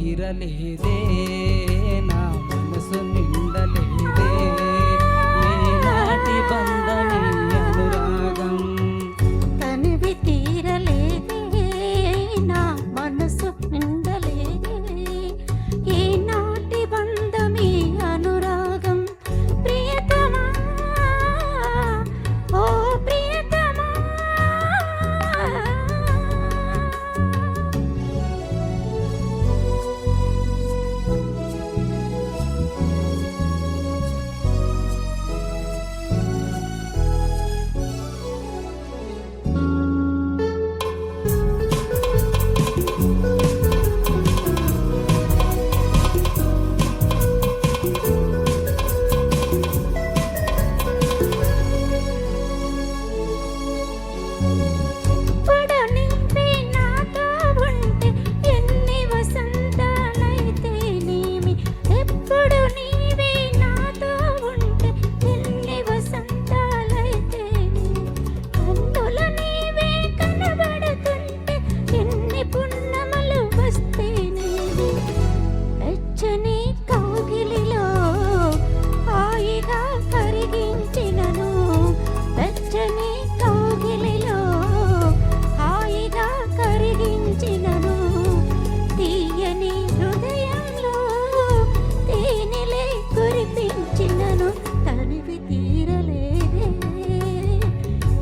తీరలేదే నా మనసు నిండలేదే ఏనాటి బంధమే అనురాగం తనివి తీరలేదే నా మనసు నిండలేదే ఏనాటి బంధమే అనురాగం ప్రియతమా ఓ ప్రియతమా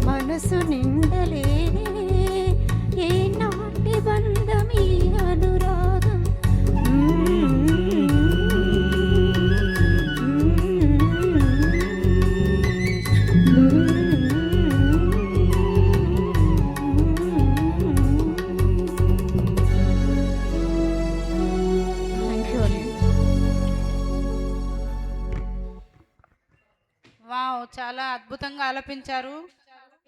మనసు నిండలేదే ఏనాటి బంధమీ అనురాగం వావ్, చాలా అద్భుతంగా ఆలపించారు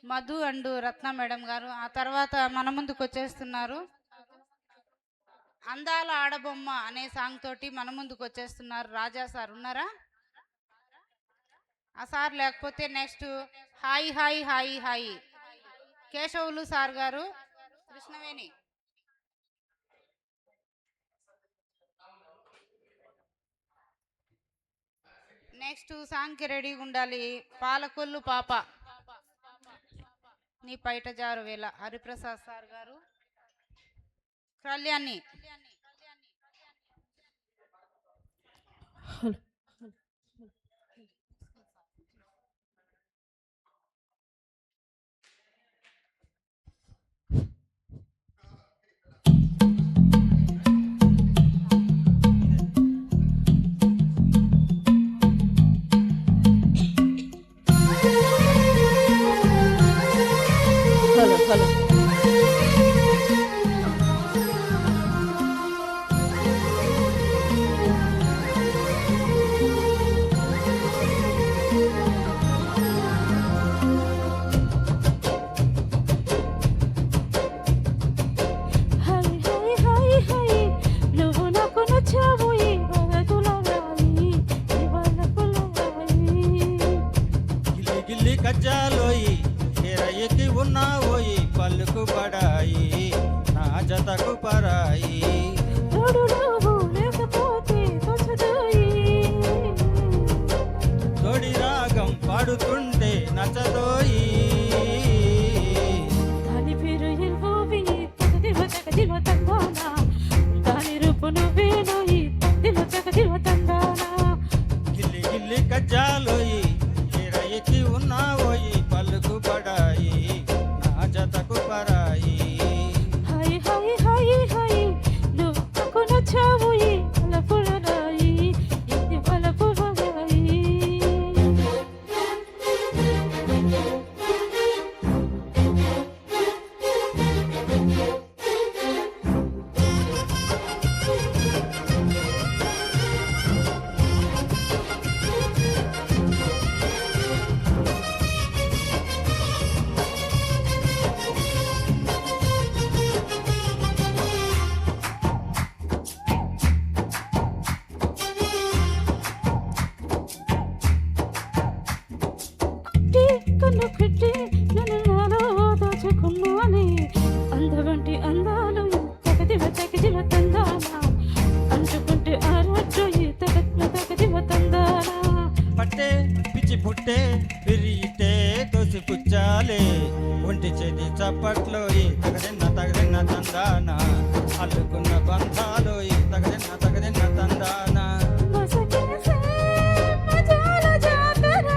మధు అండ్ రత్న మేడం గారు. ఆ తర్వాత మన ముందుకు వచ్చేస్తున్నారు అందాల ఆడబొమ్మ అనే సాంగ్ తోటి మన ముందుకు వచ్చేస్తున్నారు రాజా సార్. ఉన్నారా ఆ సార్? లేకపోతే next hi hi hi hi Keshavulu sir గారు, కృష్ణవేణి. నెక్స్ట్ సాంగ్కి రెడీగా ఉండాలి పాలకొల్లు పాప నీ పైట జారు వేళ హరిప్రసాద్ సార్ గారు, కళ్యాణి. కజ్జాలోయి ఎరయ్యకి ఉన్నావోయి పలుకు పడాయి నా జతకు పరాయి తోడి రాగం పాడుతుంటే నచ్చదోయి గిల్లి గిల్లి కజ్జాలోయి ఎరయ్యకి ఉన్నావోయి పలుకు పడాయి నా జతకు పరాయి హాయ్ హాయ్ హాయ్ హాయ్ నువ్వు నాకు నచ్చావోయి అలపులనాయి ఇది వలపువనాయి చప్పట్లో ఈ తగదిన్న తందాన అల్లుకున్న బంధాలు ఈ తగదిన్న తందాన మసకేసే మజాల జాతర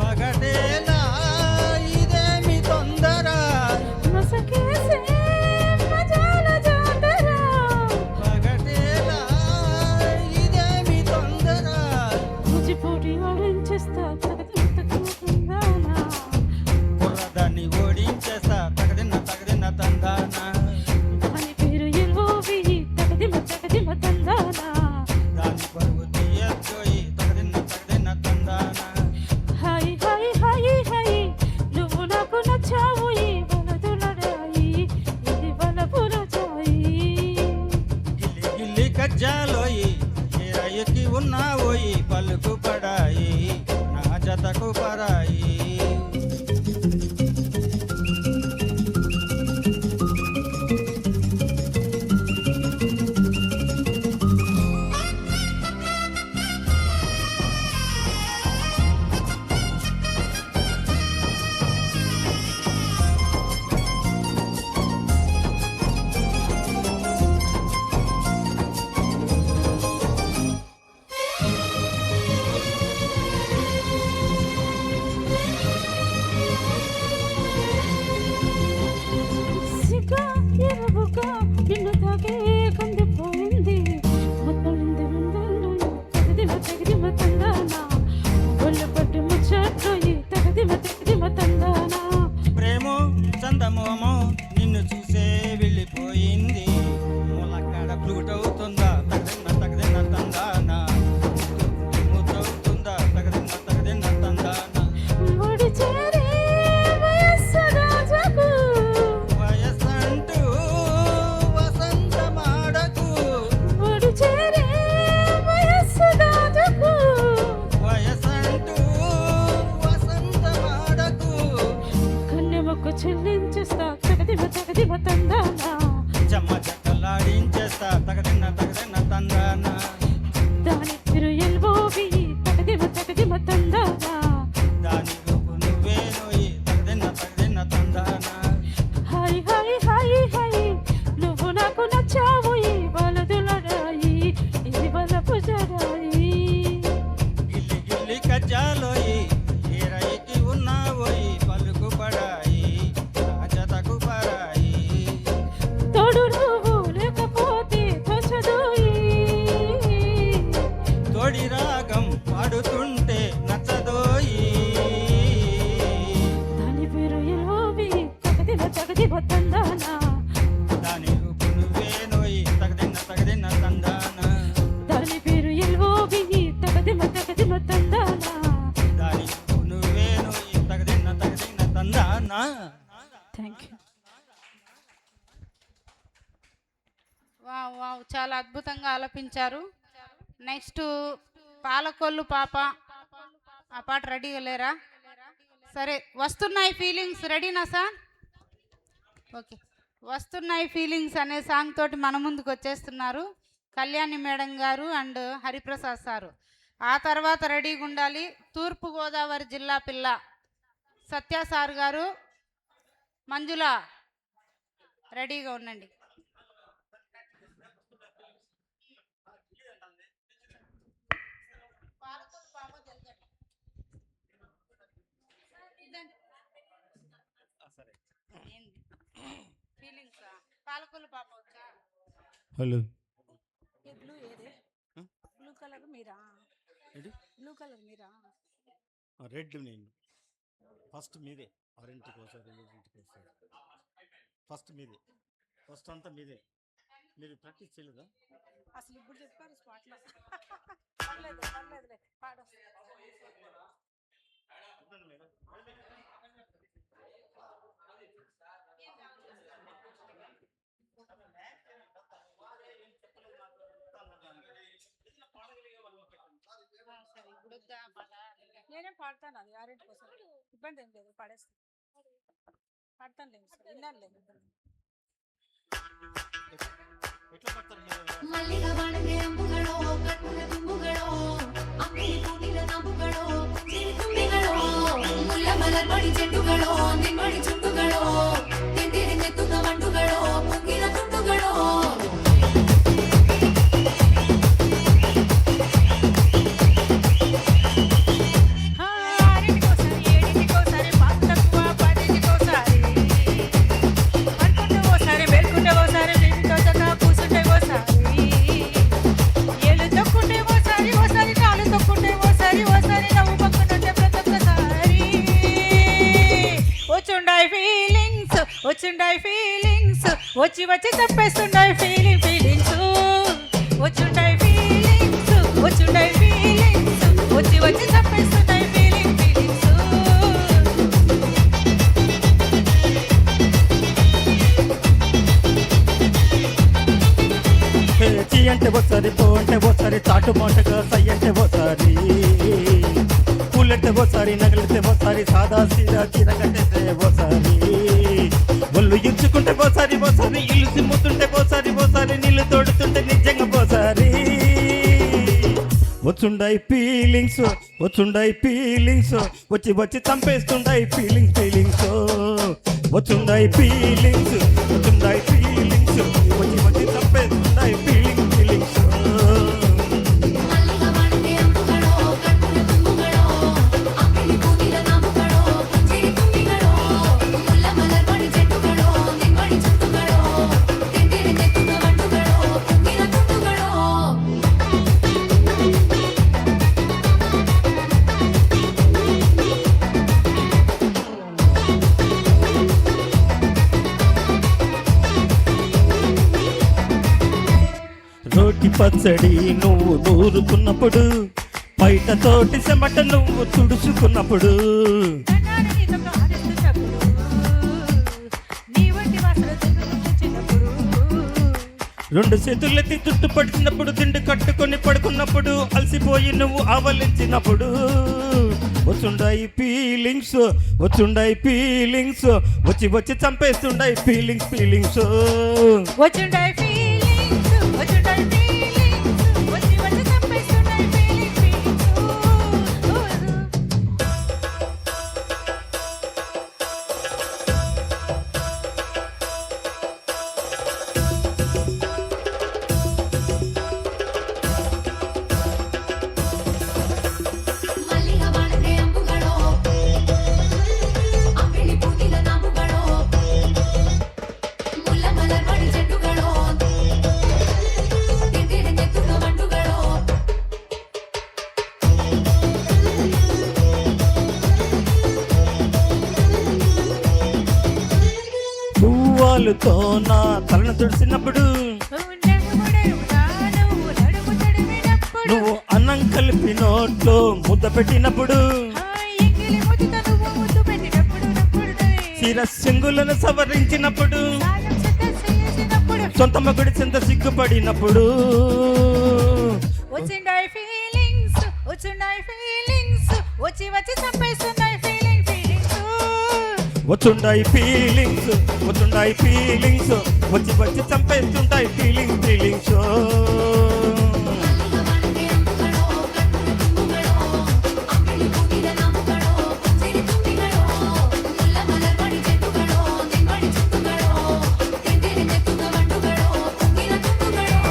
పగటేలా ఇదేమి తొందర మసకేసే మజాల జాతర పగటేలా ఇదేమి తొందర కూచిపూడి ఆడించేస్తా తగదింతకుందానా బుర్రదాన్ని ఓడించేస్తా తగదిన్న తందాన దాని పేరు ఎల్ఓవి తగదిమ తందానా దాని పరుగు తీయొద్దోయి తగదిన్న తందాన హాయ్ హాయ్ హాయ్ హాయ్ నువ్వు నాకు నచ్చావు ఈ వలదులడాయి ఇది వలపుల చాయి గిల్లి గిల్లి కజ్జాలోయి ఎరయకి ఉన్నావోయి పలుకు పడాయి నా జతకు పరాయి సిగ్గా ఎరవుగా నిన్ను తాకే కందిపోయింది మొత్తలింది విందులు తగదిమ తందానా ఒళ్ళు పట్టి ముచ్చట్లు తగదిమ తందానా ప్రేమో చందమోమో నిన్ను చూసే వెళ్ళిపోయింది ములక్కడ ఫ్లూట్ అవుతుందా తగదిన్న తందాన ముద్దవుతుందా తగదిన్న తందాన ఒడి చేరే వయస్సు రాజకు వయసంటూ వసంతమాడకు ఒడి చేరే వయస్సు రాజకు వయసంటూ వసంతమాడకు కన్నెమొక్కు చెల్లించేస్తా తగదిమ తందానా చెమ్మ చెక్కలాడించేస్తా తగదిన్న తందాన దాని పేరు ఎల్ఓవి తగదిమ తందానా దాని రూపు నువ్వేనోయి తగదిన్న తందాన హాయ్ హాయ్ హాయ్ హాయ్ నువ్వు నాకు నచ్చావు ఈ వలదులడాయి ఇది వలపు జడాయి గిల్లి గిల్లి కజ్జాలోయి ఏరైకి ఉన్నావోయి పలుకు పడాయి నా జతకు పరాయి తోడు నువ్వు లేకపోతే తోచదోయి తోడి రాగం పాడుతుంటే నచ్చదోయి దాని పేరు ఎల్ఓవి తగదిమ తందానా దాని రూపు నువ్వేనోయి తగదిన్న తందాన దాని పేరు ఎల్ఓవి తగదిమ తందానా దాని రూపు నువ్వేనోయి తగదిన్న తందాన థ్యాంక్ యూ వావ్ వావ్ చాలా అద్భుతంగా ఆలపించారు. నెక్స్ట్ పాలకొల్లు పాప ఆ పాట రెడీగా లేరా? సరే, వస్తున్నాయి ఫీలింగ్స్ రెడీనా సార్? ఓకే, వస్తున్నాయి ఫీలింగ్స్ అనే సాంగ్ తోటి మన ముందుకు వచ్చేస్తున్నారు కళ్యాణి మేడం గారు అండ్ హరిప్రసాద్ సారు. ఆ తర్వాత రెడీగా ఉండాలి తూర్పుగోదావరి జిల్లా పిల్ల సత్య సార్ గారు, మంజుల రెడీగా ఉండండి. పాలకొల్లు పాప వచ్చా? హలో బ్లూ ఏదే బ్లూ కలర్ మీరా? బ్లూ కలర్ మీరా? రెడ్ నేను ఫస్ట్ మీదే, ఆరింటికి ఒకసారి రెండింటికి ఒకసారి ఫస్ట్ మీదే, ఫస్ట్ అంతా మీదే. మీరు ప్రాక్టీస్ చేయలేదా? అసలు ఇప్పుడు చెప్పారు స్పాట్లో. పర్లేదు పర్లేదులే పాడొస్తా. నేనే పాడతాను, అది ఆరింటి కోసం ఇబ్బంది ఏం లేదు, పాడేస్తాను. పాడతాను లేదు సార్, విన్నాను లేదు. ಮಲ್ಲಿಗ ಬಾಣಗೆ ಅಂಬುಗಳೋ ಕಣ್ಣುನ ತುಂಬುಗಳೋ ಅಂಗಡಿ ಕೂಡಿನ ನಂಬುಗಳೋ ತುಂಬಿಗಳೋ ಮುಲ್ಲ ಮಲರ್ ಬಡಿ ಚೆಂಡುಗಳೋ ನಿಮ್ಮಡಿ ಚುಂಡುಗಳೋ ఫీలింగ్స్ వచ్చి వచ్చి తప్పేస్తున్నాయి ఫీలింగ్స్ వచ్చుంటాయి ఫీలింగ్స్ వచ్చుంటాయి ఫీలింగ్స్ వచ్చి వచ్చి తప్పేస్తున్నాయి ఫీలింగ్స్ చీ అంటే ఒకసారి పో అంటే ఒకసారి చాటు మాటగా సై అంటే ఒకసారి పూలంటే ఒకసారి నగలితే ఒకసారి సాదా సీదా చీర కట్టేస్తే ఒకసారి ఒళ్ళు ఇచ్చుకుంటే ఒకసారి ఇల్లు సిమ్ముతుంటే ఒకసారి నీళ్లు తోడుతుంటే నిజంగా ఒకసారి వచ్చుండాయి ఫీలింగ్స్ వచ్చి వచ్చి చంపేస్తుండాయి ఫీలింగ్స్ వచ్చుండాయి ఫీలింగ్స్ వచ్చి వచ్చి చంపేస్తుండాయి ఫీలింగ్స్ మల్లిగ వాడితే అంబుಗಳೋ ಕಣ್ಣುನ ತುಂಬುಗಳೋ ಅಂಬಿಳಿ ಕೂದಿಲ ನಾಮುಗಳೋ ಪುಂಜಿರಿ ತುಂಬಿಗಳೋ ಮುಲ್ಲ ಮಲರ್ವಡಿ ಚೆಟ್ಟುಗಳೋ ನಿಂಬಡಿ ಚುಟ್ಟುಗಳೋ ತಿಂದಿರಿ ನೆತ್ತುಗ ಬಂಡುಗಳೋ ಪುಂಗಿನ ತುಂಡುಗಳೋ రోటి పచ్చడి నువ్వు నూరుకున్నప్పుడు బయట తోటి చెమట నువ్వు తుడుచుకున్నప్పుడు నీ వంటి వాసన చిన్నప్పుడు రెండు చేతులెత్తి చుట్టు పడిచినప్పుడు తిండి కట్టుకొని పడుకున్నప్పుడు అలసిపోయి నువ్వు ఆవలించినప్పుడు వచ్చుండాయి ఫీలింగ్స్ వచ్చి వచ్చి చంపేస్తుండాయి ఫీలింగ్స్ వచ్చుంటాయి ఫీలింగ్స్ వచ్చుంటాయి ఫీలింగ్స్ వచ్చి వచ్చి తప్పేస్తున్నాయి ఫీలింగ్స్ ಮಲ್ಲಿಗ ವಾಡಿತೆ ಅಂಬುಗಳೋ ಅಂಬಿಳಿ ಕೂದಿಲ ನಾಮುಗಳೋ ಮುಲ್ಲ ಮಲರ್ವಡಿ ಚೆಟ್ಟುಗಳೋ ತಿಂದಿರಿ ನೆತ್ತುಗ ಬಂಡುಗಳೋ పువ్వాలుతో నా తలను తుడిసినప్పుడు నువ్వు అన్నం కలిపి నోట్లో ముద్ద పెట్టినప్పుడు శిరస్సింగులను సవరించినప్పుడు సొంత మగుడి చింత సిగ్గుపడినప్పుడు వచ్చిండాయి ఫీలింగ్స్ వచ్చి వచ్చి చంపేస్తున్నాయి ఫీలింగ్స్ వచ్చుండాయి ఫీలింగ్స్ వచ్చి వచ్చి చంపేస్తుంటాయి ఫీలింగ్స్ మల్లిగ వాడితే అంబుಗಳೋ కಣ್ಣున ತುಂಬುಗಳೋ అంಬಿಳಿ ಕೂದಿಲ ನಾಮುಗಳೋ ಪುಂಜಿರಿ ತುಂಬಿಗಳೋ ಮುಲ್ಲ ಮಲರ್ವಡಿ ಚೆಟ್ಟುಗಳೋ ನಿಂಬಡಿ ಚುಟ್ಟುಗಳೋ ತಿಂದಿರಿ ನೆತ್ತುಗ ಬಂಡುಗಳೋ ಪುಂಗಿನ ತುಂಡುಗಳೋ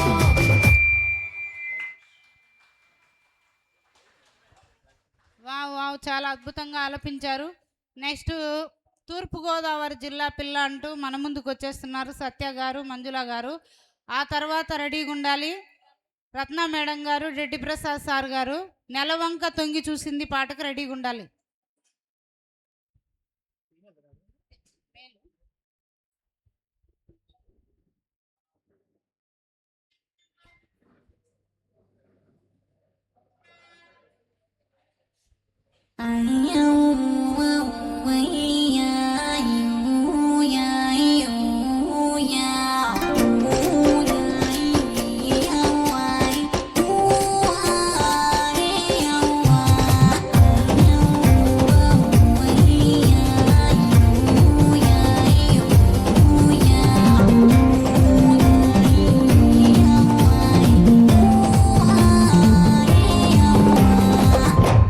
వావ్ చాలా అద్భుతంగా ఆలపించారు. నెక్స్ట్ తూర్పుగోదావరి జిల్లా పిల్ల అంటూ మన ముందుకు వచ్చేస్తున్నారు సత్య గారు, మంజుల గారు. ఆ తర్వాత రెడీగా ఉండాలి రత్న మేడం గారు, రెడ్డి ప్రసాద్ సార్ గారు. నెలవంక తొంగి చూసింది పాటకు రెడీగా ఉండాలి.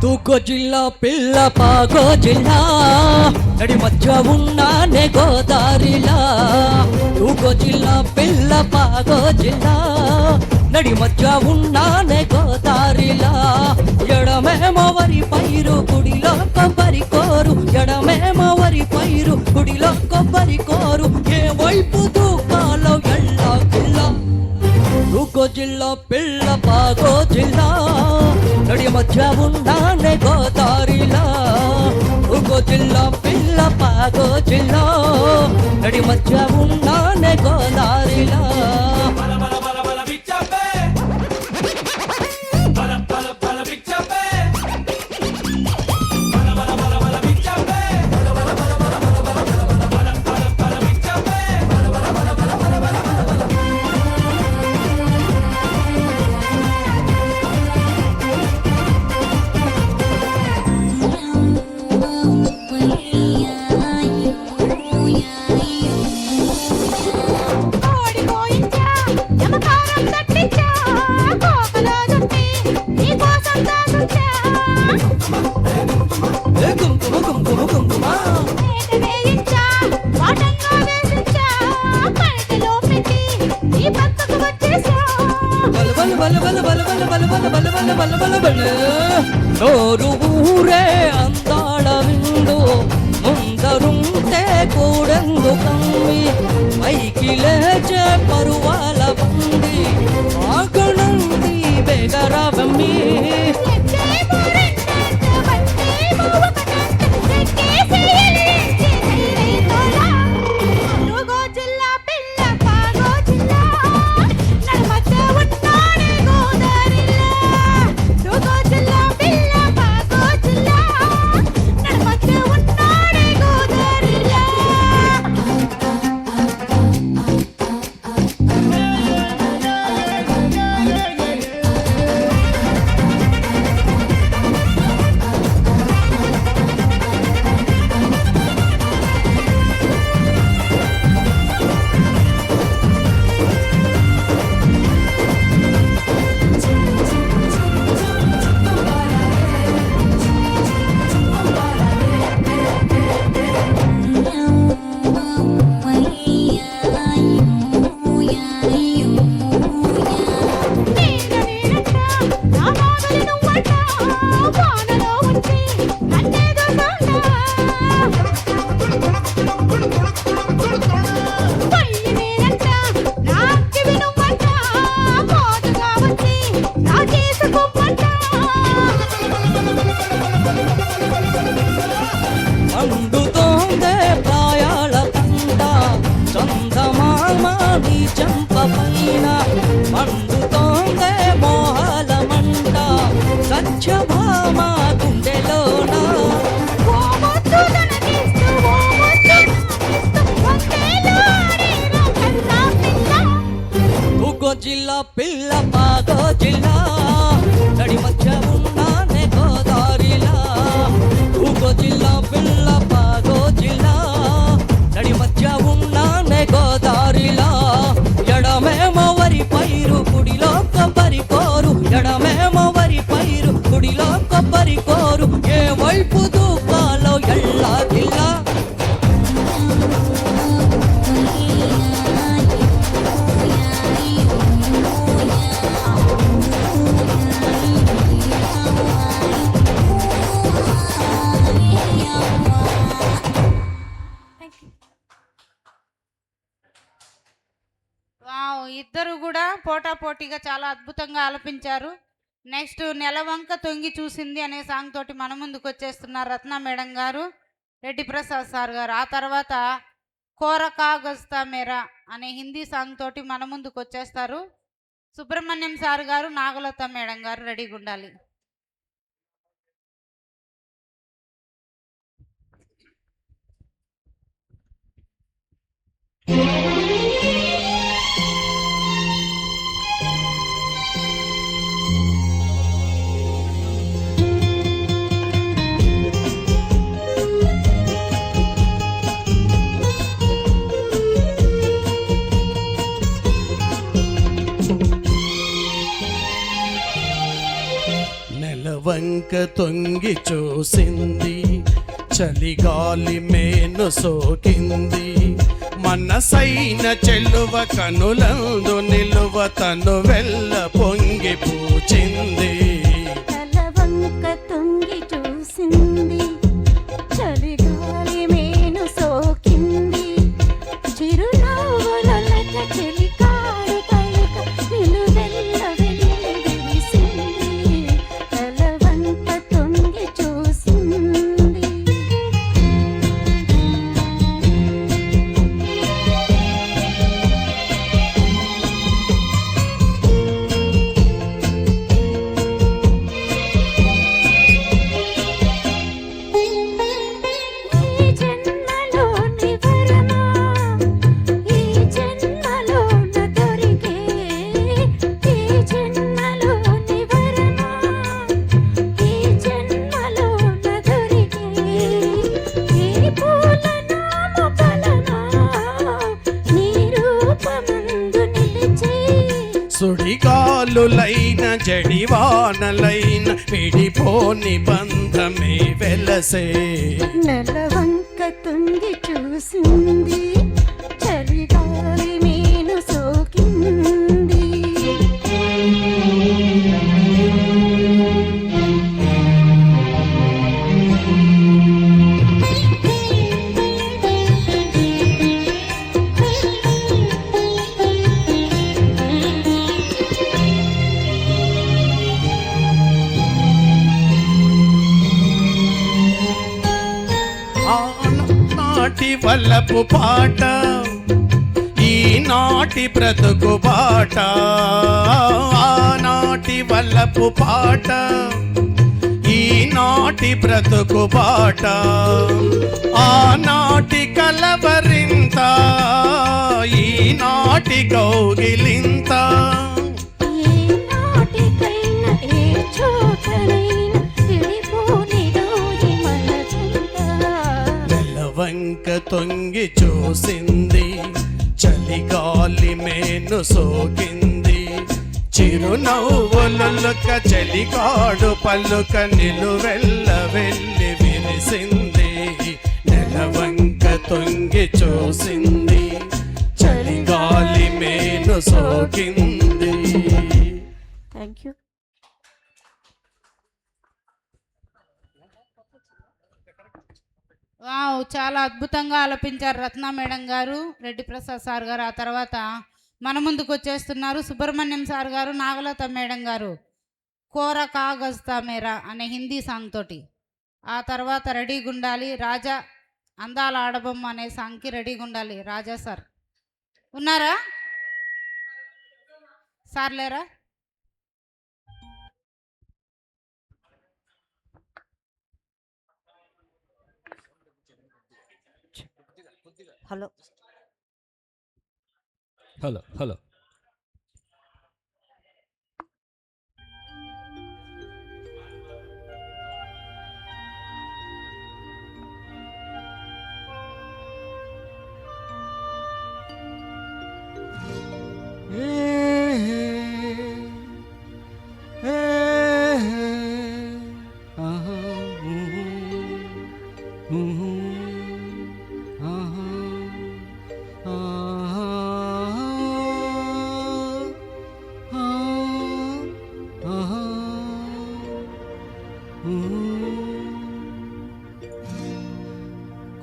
తూకో జిల్లా పిల్ల పాగో జిల్లా నడి మధ్య ఉన్నానే గోదారిలా. తూకో జిల్లా పిల్ల పాగో జిల్లా నడి మధ్య ఉన్నానే గోదారిలా. ఎడమేమో వరి పైరు గుడిలో కొబ్బరి కోరు, ఎడమేమో వరి పైరు గుడిలో కొబ్బరి కోరు. ఏ వైపు దూకాలో ఎల్లా కిల్లా. తూకో జిల్లా పిల్ల పాగో జిల్లా నడి మధ్య ఉన్నానే గోదారిలా. తూగో జిల్లా పిల్ల పాగో జిల్లా నడి మధ్య ఉన్నానే గోదారిలా ఓడిపోయించా యమకారం తట్టించా కోకలో చుట్టి నీ కోసం దాచుంచా కుంకుమ కుంకుమ కుంకుమ పేట వేయించా వాటంగా వేసించా పైటలో పెట్టి నీ పక్కకు వచ్చేసా బల బల బల బల బల బల బల బల బల బల బల బల బల నోరు ఊరే అందాడ విందు ముందరుంటే కూడందు కమ్మి పైకి లేచే పరువాల బండి ఆకడంది బెగరవమ్మి ఎక్కే మోరెంటంట బట్టే మూవకటంట ఎక్కేసి ఎలించి తోలా తూగో జిల్లా పిల్ల పాగో జిల్లా నడమధ్య ఉన్నాడే గోదారిలా తూగో జిల్లా పిల్ల పాగో జిల్లా నడమధ్య ఉన్నాడే గోదారిలా నీడ నీడంట నా నాగలి నువ్వంట వానలో వచ్చి నన్నేదో పయ్యి నేనంట నా అక్కివి నువ్వంట మోదుగా వచ్చి నా చేసుకుమ్మంట మండుతోందే ప్రాయాల పంట చందమామ నీ చంప పైన మండుతోందే మోహాల మంట సత్యభామ గుండెలోన ఓ ముద్దు తనకిస్తూ ఓ ముద్దు నాకిస్తూ వందేళ్ళు ఆడేరా కన్నా పిల్ల తూగో జిల్లా పిల్ల పాగో జిల్లా నడి మధ్య ఉన్నానే గోదారిలా తూగో జిల్లా పిల్ల పాగో జిల్లా నడి మధ్య ఉన్నానే గోదారిలా ఎడమేమో వరి పైరు కుడిలో కొబ్బరి కోరు ఎడమేమో వరి పైరు కుడిలో కొబ్బరి కోరు ఏ వైపు దూకాలో ఎల్లా జిల్లా వావ్, ఇద్దరు కూడా పోటాపోటీగా చాలా అద్భుతంగా ఆలపించారు. నెక్స్ట్ నెలవంక తొంగి చూసింది అనే సాంగ్ తోటి మన ముందుకు వచ్చేస్తున్నారు రత్న మేడం గారు, రెడ్డి ప్రసాద్ సార్ గారు. ఆ తర్వాత కోర కాగస్తా మేరా అనే హిందీ సాంగ్ తోటి మన ముందుకు వచ్చేస్తారు. సుబ్రహ్మణ్యం సార్ గారు, నాగలత మేడం గారు రెడీగా ఉండాలి. నెలవంక తొంగి చూసింది, చలిగాలి మేను సోకింది, మనసైన చెల్లువ కనులందు నిలువ తను వెల్ల పొంగి పూచింది. నెలవంక తొంగి చూసింది, చలిగాలి మేను సోకింది, చిరునవ్వులొలక చెలికాడు పలుక నిలువెల్ల వెల్లి విరిసింది. నెలవంక తొంగి చూసింది. గాలులైన జడివానలైన విడిపోని బంధమే వెలసే. నెలవంక తొంగి చూసింది చలిగాలి మేను సోకింది. ఆనాటి వలపు పాట ఈనాటి బ్రతుకు బాట. ఆనాటి వలపు పాట ఈనాటి బ్రతుకు బాట. ఆనాటి కలవరింత ఈనాటి కౌగిలింత. ఏ నాటికైనా ఏ చోటనైనా విడిపోనిదోయి మనసుంత. నెలవంక తొంగి చూసింది చలిగాలి మేను సోకింది. చిరునవ్వులొలుక చలికాడు పలుక నిలువెల్ల వెళ్ళి విరిసింది. నెలవంక తొంగి చూసింది చలిగాలి మేను సోకింది. Thank you. వావ్, చాలా అద్భుతంగా ఆలపించారు రత్న మేడం గారు, రెడ్డి ప్రసాద్ సార్ గారు. ఆ తర్వాత మన ముందుకు వచ్చేస్తున్నారు సుబ్రహ్మణ్యం సార్ గారు, నాగలత మేడం గారు, కోర కాగజ్తా మేరా అనే హిందీ సాంగ్ తోటి. ఆ తర్వాత రెడీగా ఉండాలి రాజా అందాల ఆడబొమ్మ అనే సాంగ్కి రెడీగా ఉండాలి రాజా సార్. ఉన్నారా సార్? లేరా? హలో హలో హలో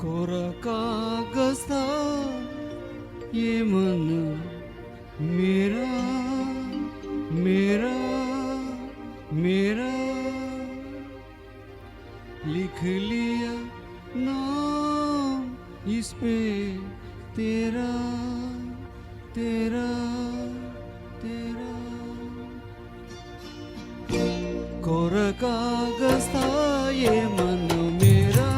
कोरा कागज था ये मन मेरा मेरा मेरा लिख लिया नाम इस पे तेरा तेरा तेरा कोरा कागज था ये मन मेरा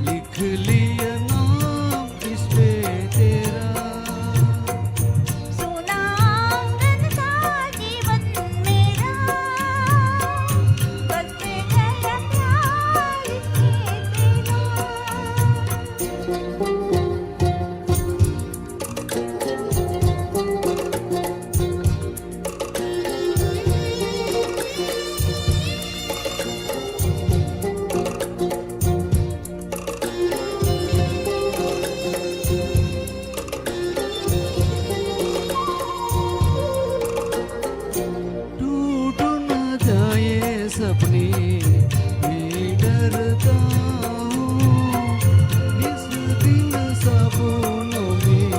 लिख लिया नाम इस पे तेरा सोना आंगन सा जीवन मेरा बदले गया प्यार इसमें तेरा. टूट न जाए सपने ये डरता हूँ इस दिल सपनों में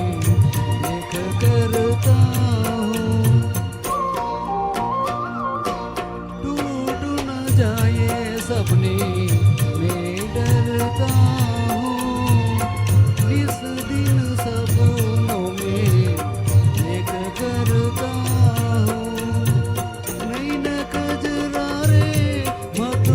देख करता हूँ टूट न जाए सपने मैं डरता हूँ इस दिल सपनों में देख करता हूँ नैन कजरा रे मत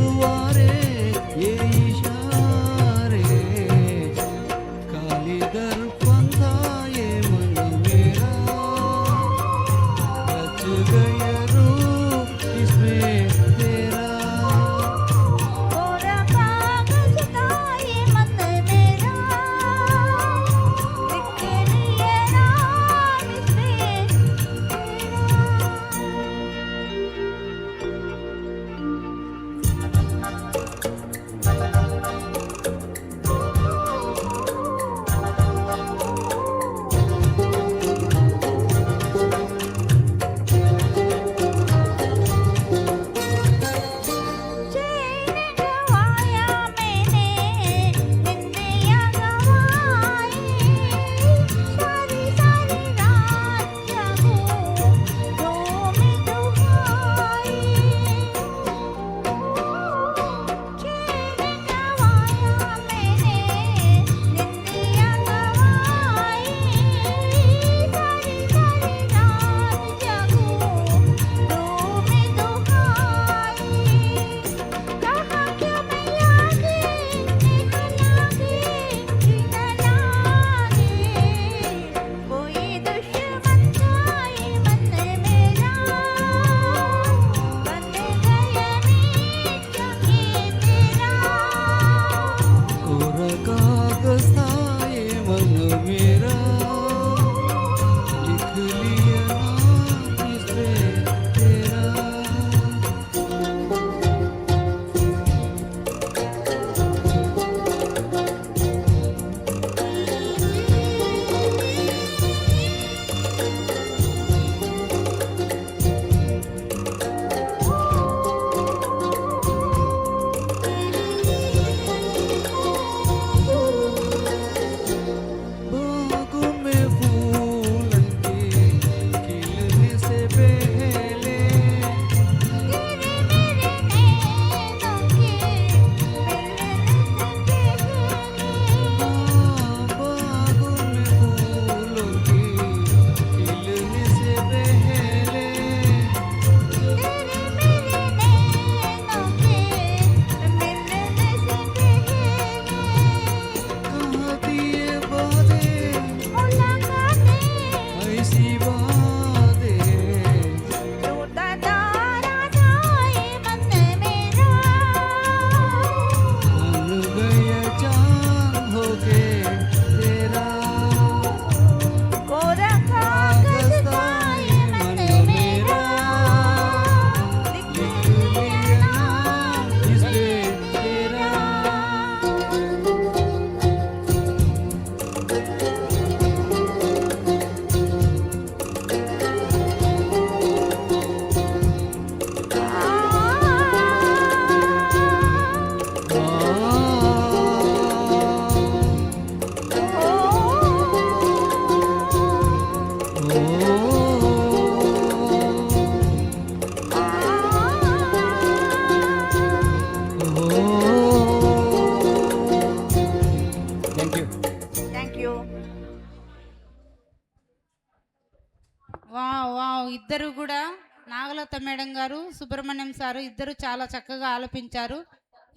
నాగలత మేడం గారు, సుబ్రహ్మణ్యం సారు ఇద్దరు చాలా చక్కగా ఆలపించారు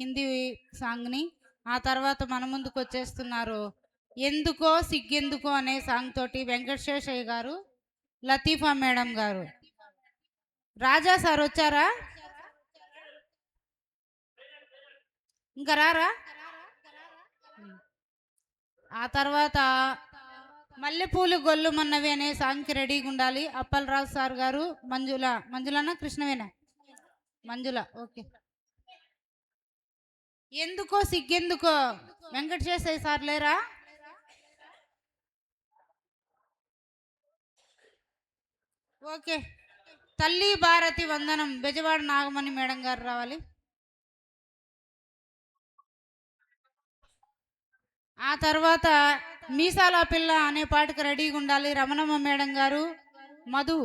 హిందీ సాంగ్ని. ఆ తర్వాత మన ముందుకు వచ్చేస్తున్నారు ఎందుకో సిగ్గెందుకో అనే సాంగ్ తోటి వెంకటశేషయ్య గారు, లతీఫా మేడం గారు. రాజా సార్ వచ్చారా? ఇంకా రారా? ఆ తర్వాత మల్లెపూలు గొల్లుమన్నవి అనే సాంగ్కి రెడీగా ఉండాలి. అప్పలరాజు సార్ గారు, మంజులనా కృష్ణవేనా? మంజుల. ఓకే. ఎందుకో సిగ్గెందుకో వెంకటేశ్వర సార్ లేరా? ఓకే. తల్లి భారతి వందనం బెజవాడ నాగమణి మేడం గారు రావాలి. ఆ తర్వాత మీసాల పిల్ల అనే పాటకు రెడీగా ఉండాలి రమణమ్మ మేడం గారు, మధు.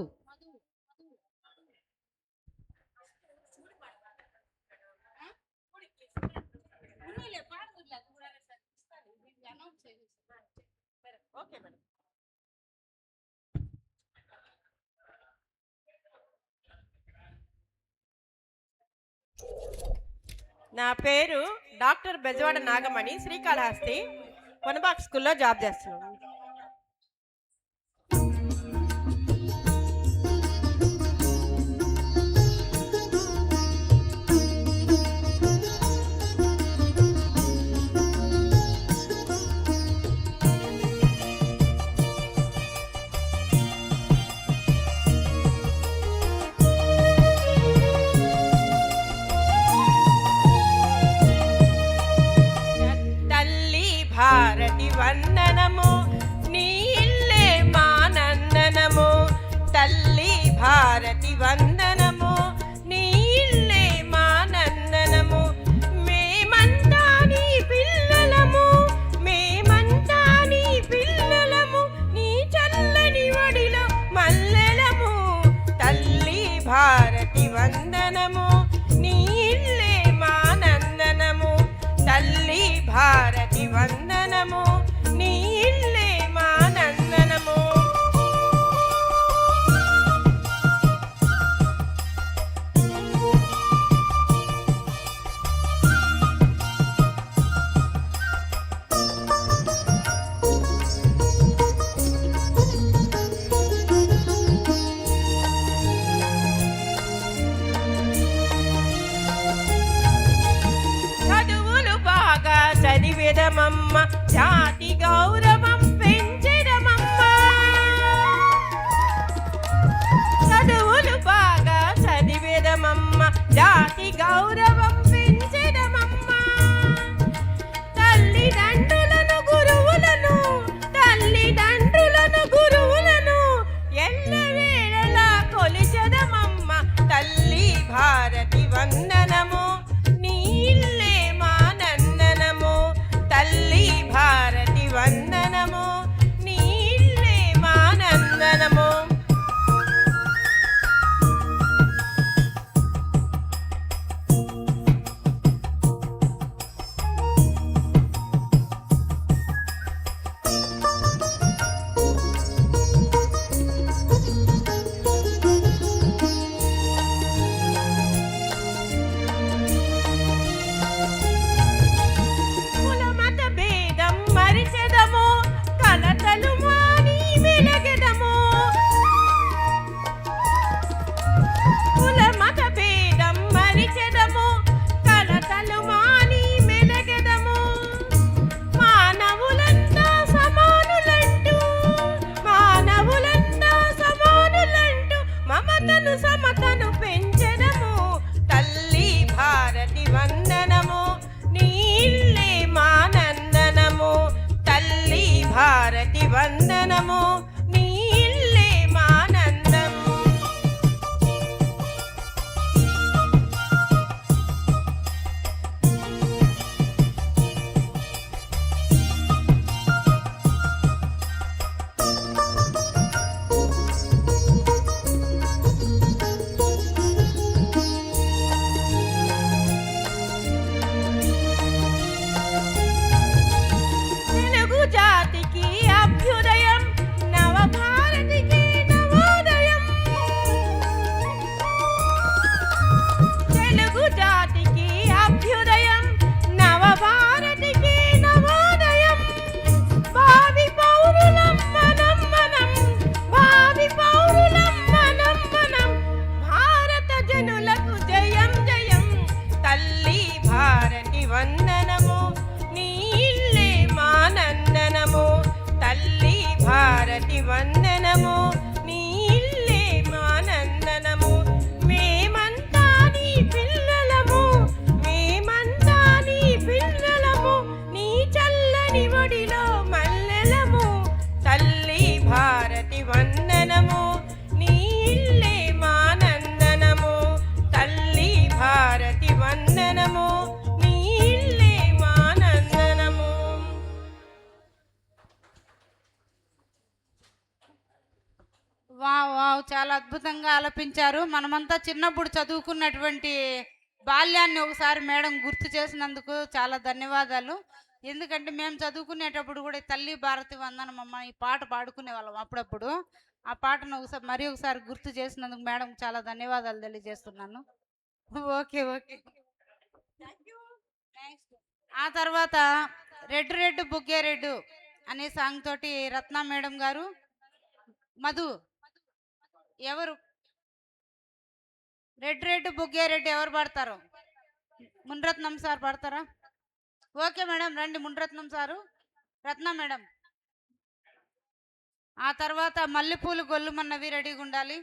నా పేరు డాక్టర్ బెజవాడ నాగమణి, శ్రీకాళహస్తి వనబాగ్ స్కూల్లో జాబ్ చేస్తున్నాను. భారతి వందనము నీ ఇల్లే మా నందనము, తల్లి భారతి వందనము నీ ఇల్లే మా నందనము. మేమంతా నీ పిల్లలము, మేమంతా నీ పిల్లలము, నీ చల్లని వడిలో మల్లెలము. తల్లి భారతి వందనము నీ ఇల్లే మా నందనము, తల్లి భారతి వందనము నీ ఇల్లే మా నందనము. చదువులు బాగా చదివేదమమ్మ, జాతి గౌరవం పెంచెదమమ్మ. చదువులు బాగా చదివేదమమ్మ, జాతి గౌరవం పెంచెదమమ్మ. తల్లిదండ్రులను గురువులను, తల్లిదండ్రులను గురువులను ఎల్లవేళలా కొలిచెదమమ్మ. తల్లి భారతి వందనము నీ ఇల్లే మా నందనము, తల్లి భారతి వందనము జనులకు జయం జయం తల్లి భారతి వందనము నీ ఇల్లే మానందనము తల్లి భారతి వందనము నీ ఇల్లే మానందనము మేమంతా నీ పిల్లలము మేమంతా నీ పిల్లలము నీ చల్లని ఒడిలో మల్లెలము తల్లి భారతి వందనము నీ ఇల్లే మానందనము తల్లి భారతి వందనము నీ ఇల్లే మానందనము. వావ్ వావ్ చాలా అద్భుతంగా ఆలపించారు. మనమంతా చిన్నప్పుడు చదువుకున్నటువంటి బాల్యాన్ని ఒకసారి మేడం గుర్తు చేసినందుకు చాలా ధన్యవాదాలు. ఎందుకంటే మేము చదువుకునేటప్పుడు కూడా ఈ తల్లి భారతి వందనమమ్మ ఈ పాట పాడుకునే వాళ్ళం అప్పుడప్పుడు. ఆ పాటను ఒకసారి గుర్తు చేసినందుకు మేడం చాలా ధన్యవాదాలు తెలియజేస్తున్నాను. ఓకే ఓకే నెక్స్ట్ ఆ తర్వాత రెడ్ రెడ్ బుగ్గే రెడ్డు అనే సాంగ్ తోటి రత్న మేడం గారు మధు ఎవరు రెడ్ రెడ్ బుగ్గే రెడ్డి ఎవరు పాడతారు? మున్రత్నం సార్ పాడతారా? ఓకే మేడం రండి మున్రత్నం సారు రత్న మేడం. ఆ తర్వాత మల్లెపూలు గొల్లుమన్నవి రెడీగా ఉండాలి.